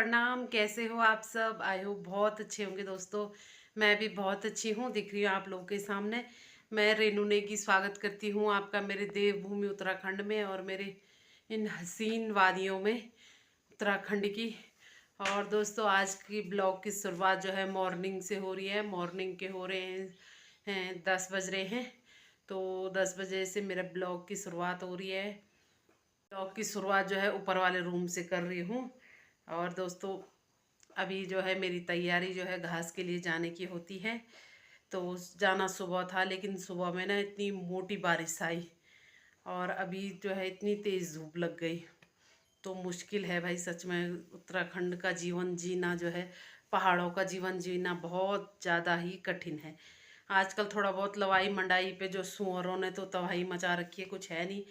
प्रणाम। कैसे हो आप सब? आई होप बहुत अच्छे होंगे दोस्तों। मैं भी बहुत अच्छी हूँ, दिख रही हूँ आप लोगों के सामने। मैं रेनू नेगी स्वागत करती हूँ आपका मेरे देवभूमि उत्तराखंड में और मेरे इन हसीन वादियों में उत्तराखंड की। और दोस्तों आज की ब्लॉग की शुरुआत जो है मॉर्निंग से हो रही है। मॉर्निंग के हो रहे हैं 10 बज रहे हैं। तो 10 बजे से मेरा ब्लॉग की शुरुआत हो रही है। ब्लॉग की शुरुआत जो है ऊपर वाले रूम से कर रही हूँ। और दोस्तों अभी जो है मेरी तैयारी जो है घास के लिए जाने की होती है। तो जाना सुबह था, लेकिन सुबह में ना इतनी मोटी बारिश आई और अभी जो है इतनी तेज़ धूप लग गई। तो मुश्किल है भाई, सच में उत्तराखंड का जीवन जीना जो है, पहाड़ों का जीवन जीना बहुत ज़्यादा ही कठिन है। आजकल थोड़ा बहुत लवाई मंडाई पे जो सुअरों ने तो तबाही मचा रखी है, कुछ है नहीं,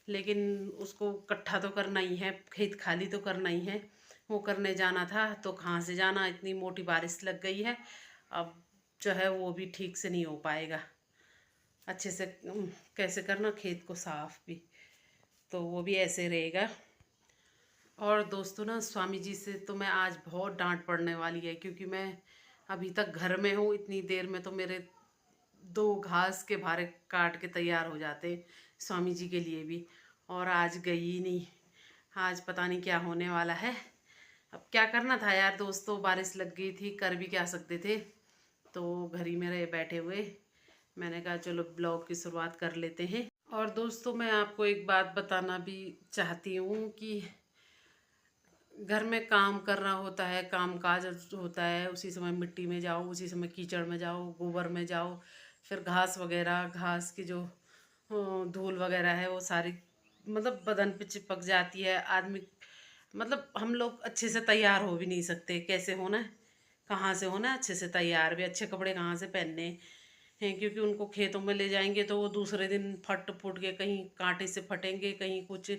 लेकिन उसको इकट्ठा तो करना ही है, खेत खाली तो करना ही है। वो करने जाना था तो कहाँ से जाना, इतनी मोटी बारिश लग गई है। अब जो है वो भी ठीक से नहीं हो पाएगा अच्छे से। कैसे करना खेत को साफ भी, तो वो भी ऐसे रहेगा। और दोस्तों ना स्वामी जी से तो मैं आज बहुत डांट पड़ने वाली है, क्योंकि मैं अभी तक घर में हूँ। इतनी देर में तो मेरे 2 घास के भारे काट के तैयार हो जाते स्वामी जी के लिए भी, और आज गई ही नहीं। आज पता नहीं क्या होने वाला है। अब क्या करना था यार दोस्तों, बारिश लग गई थी, कर भी क्या सकते थे। तो घर ही में रहे बैठे हुए, मैंने कहा चलो ब्लॉग की शुरुआत कर लेते हैं। और दोस्तों मैं आपको एक बात बताना भी चाहती हूँ कि घर में काम करना होता है, काम काज होता है, उसी समय मिट्टी में जाओ, उसी समय कीचड़ में जाओ, गोबर में जाओ, फिर घास वगैरह, घास की जो धूल वगैरह है वो सारी मतलब बदन पे चिपक जाती है। आदमी मतलब हम लोग अच्छे से तैयार हो भी नहीं सकते। कैसे होना है, कहाँ से होना है अच्छे से तैयार भी, अच्छे कपड़े कहाँ से पहनने हैं, क्योंकि उनको खेतों में ले जाएंगे तो वो दूसरे दिन फट फुट के कहीं कांटे से फटेंगे, कहीं कुछ,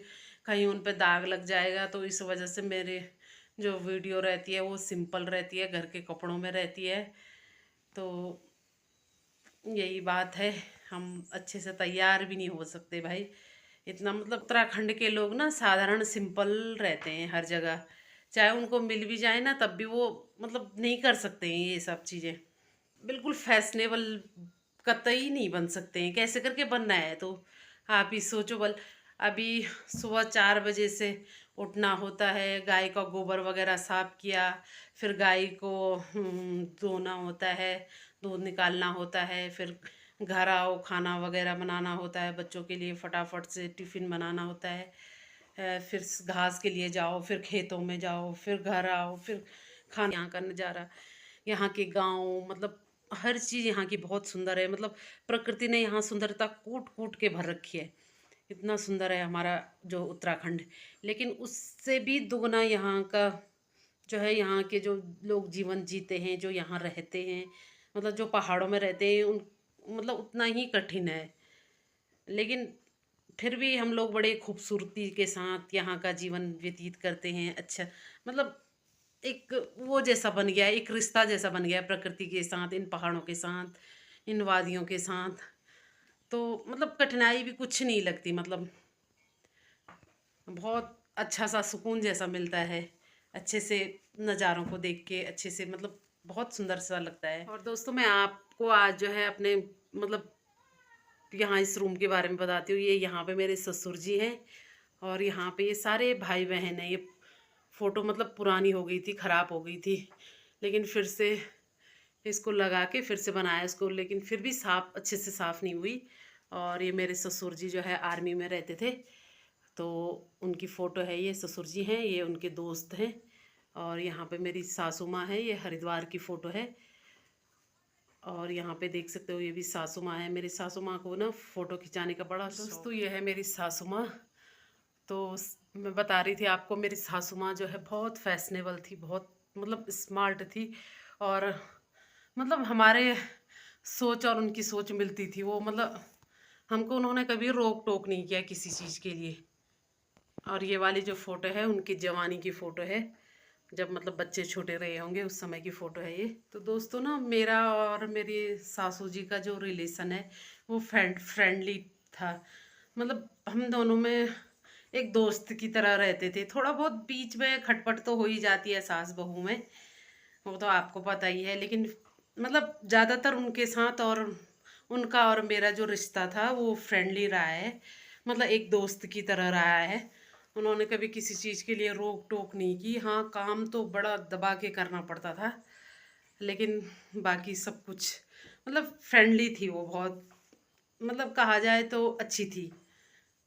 कहीं उन पे दाग लग जाएगा। तो इस वजह से मेरे जो वीडियो रहती है वो सिंपल रहती है, घर के कपड़ों में रहती है। तो यही बात है, हम अच्छे से तैयार भी नहीं हो सकते भाई। इतना मतलब उत्तराखंड के लोग ना साधारण सिंपल रहते हैं हर जगह, चाहे उनको मिल भी जाए ना तब भी वो मतलब नहीं कर सकते हैं ये सब चीज़ें। बिल्कुल फैशनेबल कतई नहीं बन सकते हैं। कैसे करके बनना है तो आप ही सोचो बल। अभी सुबह 4 बजे से उठना होता है, गाय का गोबर वगैरह साफ किया, फिर गाय को धोना होता है, दूध निकालना होता है, फिर घर आओ, खाना वगैरह बनाना होता है, बच्चों के लिए फटाफट से टिफ़िन बनाना होता है। फिर घास के लिए जाओ, फिर खेतों में जाओ, फिर घर आओ, फिर खाना। यहाँ का नज़ारा, यहाँ के गांव, मतलब हर चीज़ यहाँ की बहुत सुंदर है। मतलब प्रकृति ने यहाँ सुंदरता कूट कूट के भर रखी है। इतना सुंदर है हमारा जो उत्तराखंड। लेकिन उससे भी दुगना यहाँ का जो है, यहाँ के जो लोग जीवन जीते हैं, जो यहाँ रहते हैं, मतलब जो पहाड़ों में रहते हैं, उन मतलब उतना ही कठिन है। लेकिन फिर भी हम लोग बड़े खूबसूरती के साथ यहाँ का जीवन व्यतीत करते हैं। अच्छा मतलब एक वो जैसा बन गया है, एक रिश्ता जैसा बन गया है प्रकृति के साथ, इन पहाड़ों के साथ, इन वादियों के साथ। तो मतलब कठिनाई भी कुछ नहीं लगती, मतलब बहुत अच्छा सा सुकून जैसा मिलता है अच्छे से नज़ारों को देख के। अच्छे से मतलब बहुत सुंदर सा लगता है। और दोस्तों मैं आपको आज जो है अपने मतलब यहाँ इस रूम के बारे में बताती हूँ। ये यहाँ पे मेरे ससुर जी हैं और यहाँ पे ये सारे भाई बहन हैं। ये फ़ोटो मतलब पुरानी हो गई थी, ख़राब हो गई थी, लेकिन फिर से इसको लगा के फिर से बनाया इसको, लेकिन फिर भी साफ अच्छे से साफ़ नहीं हुई। और ये मेरे ससुर जी जो है आर्मी में रहते थे, तो उनकी फ़ोटो है। ये ससुर जी हैं, ये उनके दोस्त हैं। और यहाँ पे मेरी सासू माँ है, ये हरिद्वार की फ़ोटो है। और यहाँ पे देख सकते हो ये भी सासू माँ है। मेरी सासू माँ को ना फ़ोटो खिंचाने का बड़ा शौक। तो ये है मेरी सासू माँ। तो मैं बता रही थी आपको, मेरी सासू माँ जो है बहुत फैशनेबल थी, बहुत मतलब स्मार्ट थी। और मतलब हमारे सोच और उनकी सोच मिलती थी। वो मतलब हमको उन्होंने कभी रोक टोक नहीं किया किसी चीज़ के लिए। और ये वाली जो फ़ोटो है उनकी जवानी की फ़ोटो है, जब मतलब बच्चे छोटे रहे होंगे उस समय की फ़ोटो है ये। तो दोस्तों ना मेरा और मेरी सासू जी का जो रिलेशन है वो फ्रेंडली था। मतलब हम दोनों में एक दोस्त की तरह रहते थे। थोड़ा बहुत बीच में खटपट तो हो ही जाती है सास बहू में, वो तो आपको पता ही है, लेकिन मतलब ज़्यादातर उनके साथ और उनका और मेरा जो रिश्ता था वो फ्रेंडली रहा है, मतलब एक दोस्त की तरह रहा है। उन्होंने कभी किसी चीज़ के लिए रोक टोक नहीं की। हाँ, काम तो बड़ा दबा के करना पड़ता था, लेकिन बाकी सब कुछ मतलब फ्रेंडली थी वो बहुत, मतलब कहा जाए तो अच्छी थी।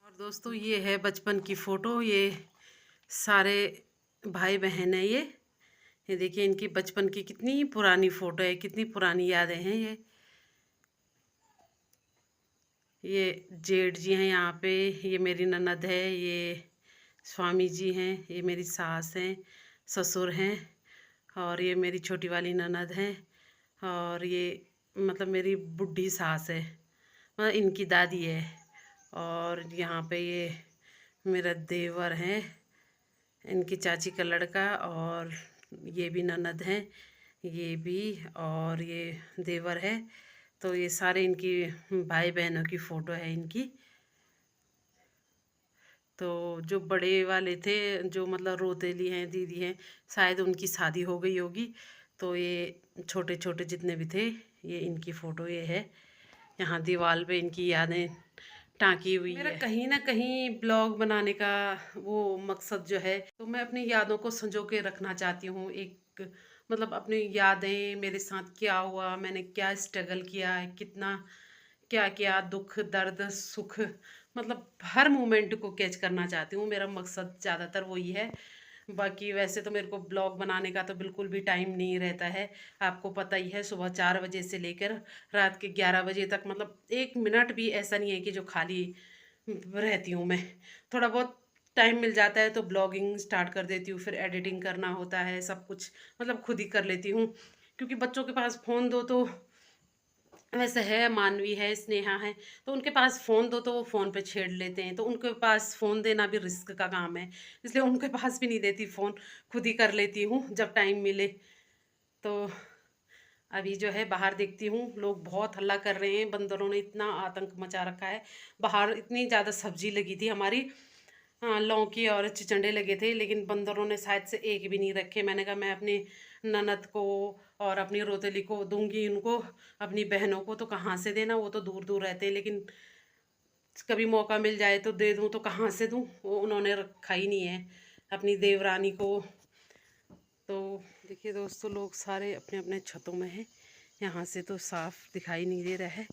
और दोस्तों ये है बचपन की फ़ोटो, ये सारे भाई बहन हैं ये देखिए इनकी बचपन की कितनी पुरानी फ़ोटो है, कितनी पुरानी यादें हैं ये जेठ जी हैं यहाँ पे, ये मेरी ननद है, ये स्वामी जी हैं, ये मेरी सास हैं, ससुर हैं, और ये मेरी छोटी वाली ननद हैं, और ये मतलब मेरी बुढ़ी सास है, मतलब इनकी दादी है। और यहाँ पे ये मेरा देवर है, इनकी चाची का लड़का, और ये भी ननद हैं, ये भी, और ये देवर है। तो ये सारे इनकी भाई बहनों की फ़ोटो है इनकी। तो जो बड़े वाले थे, जो मतलब रोतेली हैं दीदी हैं, शायद उनकी शादी हो गई होगी, तो ये छोटे छोटे जितने भी थे ये इनकी फ़ोटो ये है। यहाँ दीवार पे इनकी यादें टाँकी हुई मेरा है। कहीं ना कहीं ब्लॉग बनाने का वो मकसद जो है, तो मैं अपनी यादों को संजो के रखना चाहती हूँ। एक मतलब अपनी यादें, मेरे साथ क्या हुआ, मैंने क्या स्ट्रगल किया है, कितना क्या क्या दुख दर्द सुख, मतलब हर मोमेंट को कैच करना चाहती हूँ। मेरा मकसद ज़्यादातर वही है। बाकी वैसे तो मेरे को ब्लॉग बनाने का तो बिल्कुल भी टाइम नहीं रहता है, आपको पता ही है। सुबह 4 बजे से लेकर रात के 11 बजे तक, मतलब 1 मिनट भी ऐसा नहीं है कि जो खाली रहती हूँ मैं। थोड़ा बहुत टाइम मिल जाता है तो ब्लॉगिंग स्टार्ट कर देती हूँ, फिर एडिटिंग करना होता है, सब कुछ मतलब खुद ही कर लेती हूँ। क्योंकि बच्चों के पास फ़ोन दो तो, वैसे है मानवी है स्नेहा है, तो उनके पास फ़ोन दो तो वो फ़ोन पे छेड़ लेते हैं, तो उनके पास फ़ोन देना भी रिस्क का काम है, इसलिए उनके पास भी नहीं देती फ़ोन, खुद ही कर लेती हूँ जब टाइम मिले। तो अभी जो है बाहर देखती हूँ लोग बहुत हल्ला कर रहे हैं, बंदरों ने इतना आतंक मचा रखा है। बाहर इतनी ज़्यादा सब्जी लगी थी हमारी, हाँ लौकी और चिचंडे लगे थे, लेकिन बंदरों ने शायद से एक भी नहीं रखे। मैंने कहा मैं अपनी ननद को और अपनी रोतेली को दूंगी, उनको अपनी बहनों को तो कहाँ से देना, वो तो दूर दूर रहते हैं, लेकिन कभी मौका मिल जाए तो दे दूँ, तो कहाँ से दूँ, वो उन्होंने रखा ही नहीं है अपनी देवरानी को। तो देखिए दोस्तों लोग सारे अपने अपने छतों में हैं, यहाँ से तो साफ़ दिखाई नहीं दे रहा है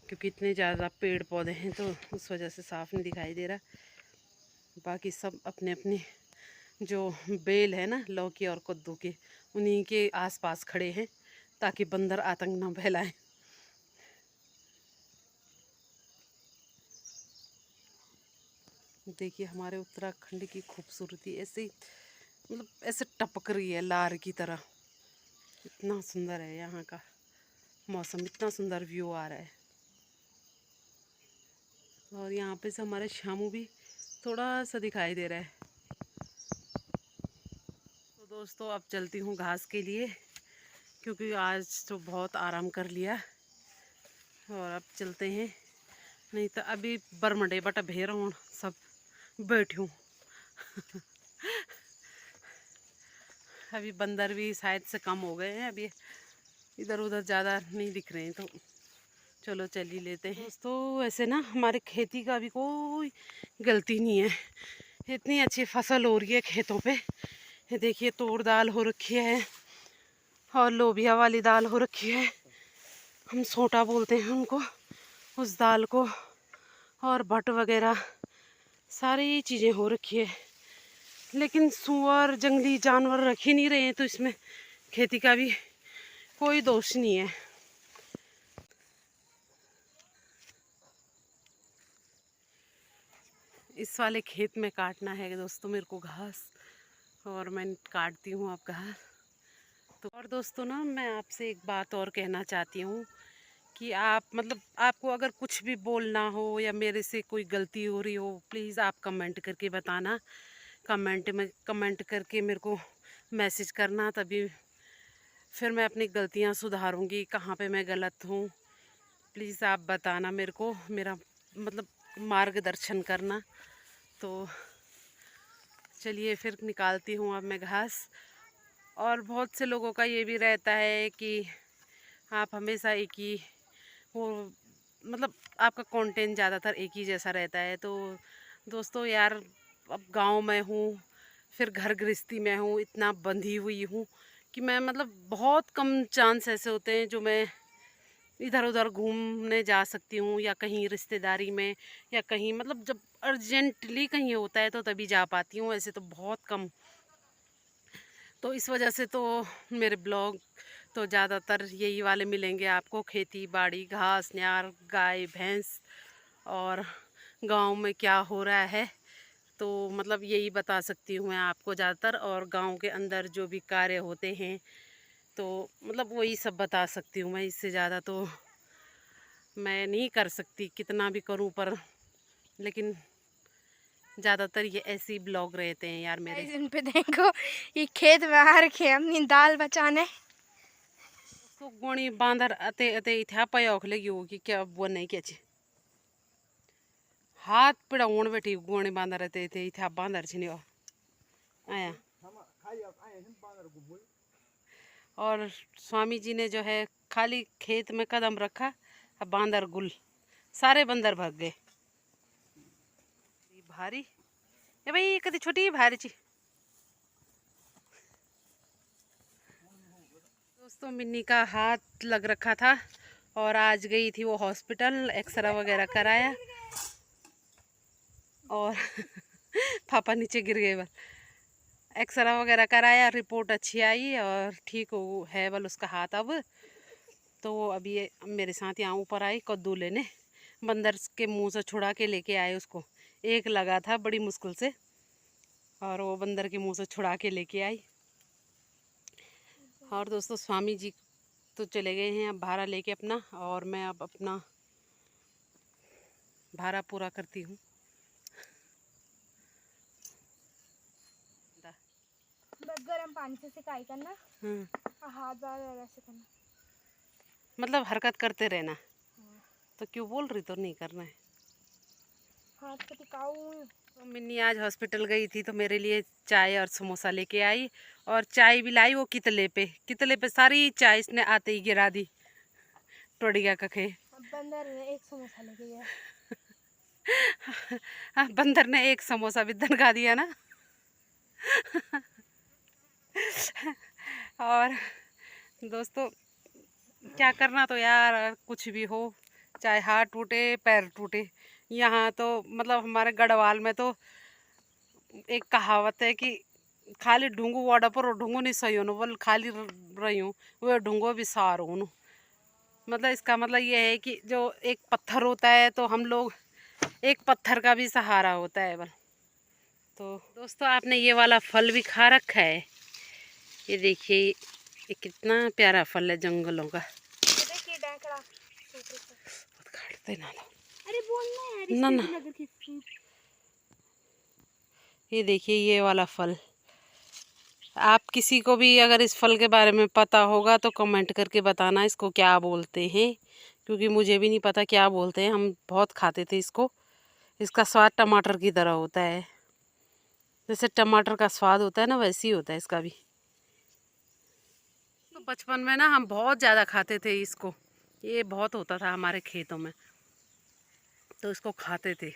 क्योंकि इतने ज़्यादा पेड़ पौधे हैं, तो उस वजह से साफ़ नहीं दिखाई दे रहा। बाकी सब अपने अपने जो बेल है ना लौकी और कद्दू के, उन्हीं के आसपास खड़े हैं ताकि बंदर आतंक ना फैलाएं। देखिए हमारे उत्तराखंड की खूबसूरती ऐसे ही, मतलब ऐसे टपक रही है लार की तरह। इतना सुंदर है यहाँ का मौसम, इतना सुंदर व्यू आ रहा है। और यहाँ पे से हमारे शामू भी थोड़ा सा दिखाई दे रहा है। तो दोस्तों अब चलती हूँ घास के लिए, क्योंकि आज तो बहुत आराम कर लिया, और अब चलते हैं। नहीं तो अभी बरमडे बटा भेर हूँ सब बैठी हूँ। अभी बंदर भी शायद से कम हो गए हैं, अभी इधर उधर ज़्यादा नहीं दिख रहे हैं, तो चलो चल ही लेते हैं। दोस्तों वैसे ना हमारे खेती का भी कोई गलती नहीं है, इतनी अच्छी फसल हो रही है खेतों पे। ये देखिए तूर दाल हो रखी है और लोबिया वाली दाल हो रखी है, हम सोटा बोलते हैं उनको, उस दाल को, और भट वगैरह सारी चीज़ें हो रखी है। लेकिन सुअर जंगली जानवर रख ही नहीं रहे हैं, तो इसमें खेती का भी कोई दोष नहीं है। इस वाले खेत में काटना है दोस्तों मेरे को घास, और मैं काटती हूँ अब घास। तो और दोस्तों ना मैं आपसे एक बात और कहना चाहती हूँ कि आप मतलब आपको अगर कुछ भी बोलना हो या मेरे से कोई गलती हो रही हो, प्लीज़ आप कमेंट करके बताना। कमेंट में कमेंट करके मेरे को मैसेज करना, तभी फिर मैं अपनी गलतियाँ सुधारूँगी, कहाँ पे मैं गलत हूँ। प्लीज़ आप बताना मेरे को, मेरा मतलब मार्गदर्शन करना। तो चलिए फिर निकालती हूँ अब मैं घास। और बहुत से लोगों का ये भी रहता है कि आप हमेशा एक ही वो मतलब आपका कंटेंट ज़्यादातर एक ही जैसा रहता है। तो दोस्तों यार, अब गांव में हूँ, फिर घर गृहस्थी में हूँ, इतना बंधी हुई हूँ कि मैं मतलब बहुत कम चांस ऐसे होते हैं जो मैं इधर उधर घूमने जा सकती हूँ, या कहीं रिश्तेदारी में, या कहीं मतलब जब अर्जेंटली कहीं होता है तो तभी जा पाती हूँ, ऐसे तो बहुत कम। तो इस वजह से तो मेरे ब्लॉग तो ज़्यादातर यही वाले मिलेंगे आपको, खेती बाड़ी, घास न्यार, गाय भैंस, और गांव में क्या हो रहा है तो मतलब यही बता सकती हूँ मैं आपको ज़्यादातर। और गांव के अंदर जो भी कार्य होते हैं तो मतलब वही सब बता सकती हूँ मैं, इससे ज़्यादा तो मैं नहीं कर सकती, कितना भी करूँ पर। लेकिन ज़्यादातर ये ऐसे ही ब्लॉग रहते हैं यार मेरे। इन पे देखो, ये खेत में आ रखे हैं अपनी दाल बचाने। उसको गोणी बांदर अते अते इथा पयोख लगी होगी क्या वो नहीं क्या ची हाथ पिड़ा ऊण बैठी गोणी बांदर अते अते इथा बांदर छिनी आया। और स्वामी जी ने जो है खाली खेत में कदम रखा, अब बांदर गुल सारे बंदर भाग गए। भारी ए भाई कदी छोटी भारी ची। दोस्तों मिन्नी का हाथ लग रखा था और आज गई थी वो हॉस्पिटल, एक्सरा वगैरह कराया और पापा नीचे गिर गए बल। एक्सरा वगैरह कराया, रिपोर्ट अच्छी आई और ठीक हो है बल उसका हाथ अब। तो वो अभी मेरे साथ यहाँ ऊपर आई कद्दू लेने, बंदर के मुंह से छुड़ा के लेके आए उसको। एक लगा था बड़ी मुश्किल से और वो बंदर के मुंह से छुड़ा के लेके आई। और दोस्तों स्वामी जी तो चले गए हैं अब भाड़ा लेके अपना, और मैं अब अपना भाड़ा पूरा करती हूँ। गर्म पानी से सिकाई करना, हाथ बार ऐसे करना, मतलब हरकत करते रहना। तो क्यों बोल रही तो नहीं करना है। हाथ को टिकाऊ। तो मिन्नी आज हॉस्पिटल गई थी तो मेरे लिए चाय और समोसा लेके आई, और चाय भी लाई वो कितले पे सारी चाय इसने आते ही गिरा दी टोड़िया कखे। बंदर ने एक समोसा लेके गया। बंदर ने एक समोसा भी दनका दिया ना। और दोस्तों क्या करना, तो यार कुछ भी हो, चाहे हाथ टूटे पैर टूटे। यहाँ तो मतलब हमारे गढ़वाल में तो एक कहावत है कि खाली ढूंगू वाड़ा पर ढूंगू नहीं सही हो बोल खाली रही हूँ वो ढूंगो भी सार हूँ। मतलब इसका मतलब ये है कि जो एक पत्थर होता है तो हम लोग एक पत्थर का भी सहारा होता है बल। तो दोस्तों आपने ये वाला फल भी खा रखा है, ये देखिए ये कितना प्यारा फल है जंगलों का। देखिए डैकड़ा काटते ना अरे बोलना यार, ना ना, ये देखिए ये वाला फल। आप किसी को भी अगर इस फल के बारे में पता होगा तो कमेंट करके बताना इसको क्या बोलते हैं, क्योंकि मुझे भी नहीं पता क्या बोलते हैं। हम बहुत खाते थे इसको, इसका स्वाद टमाटर की तरह होता है, जैसे टमाटर का स्वाद होता है ना वैसे ही होता है इसका भी। तो बचपन में ना हम बहुत ज़्यादा खाते थे इसको, ये बहुत होता था हमारे खेतों में तो इसको खाते थे।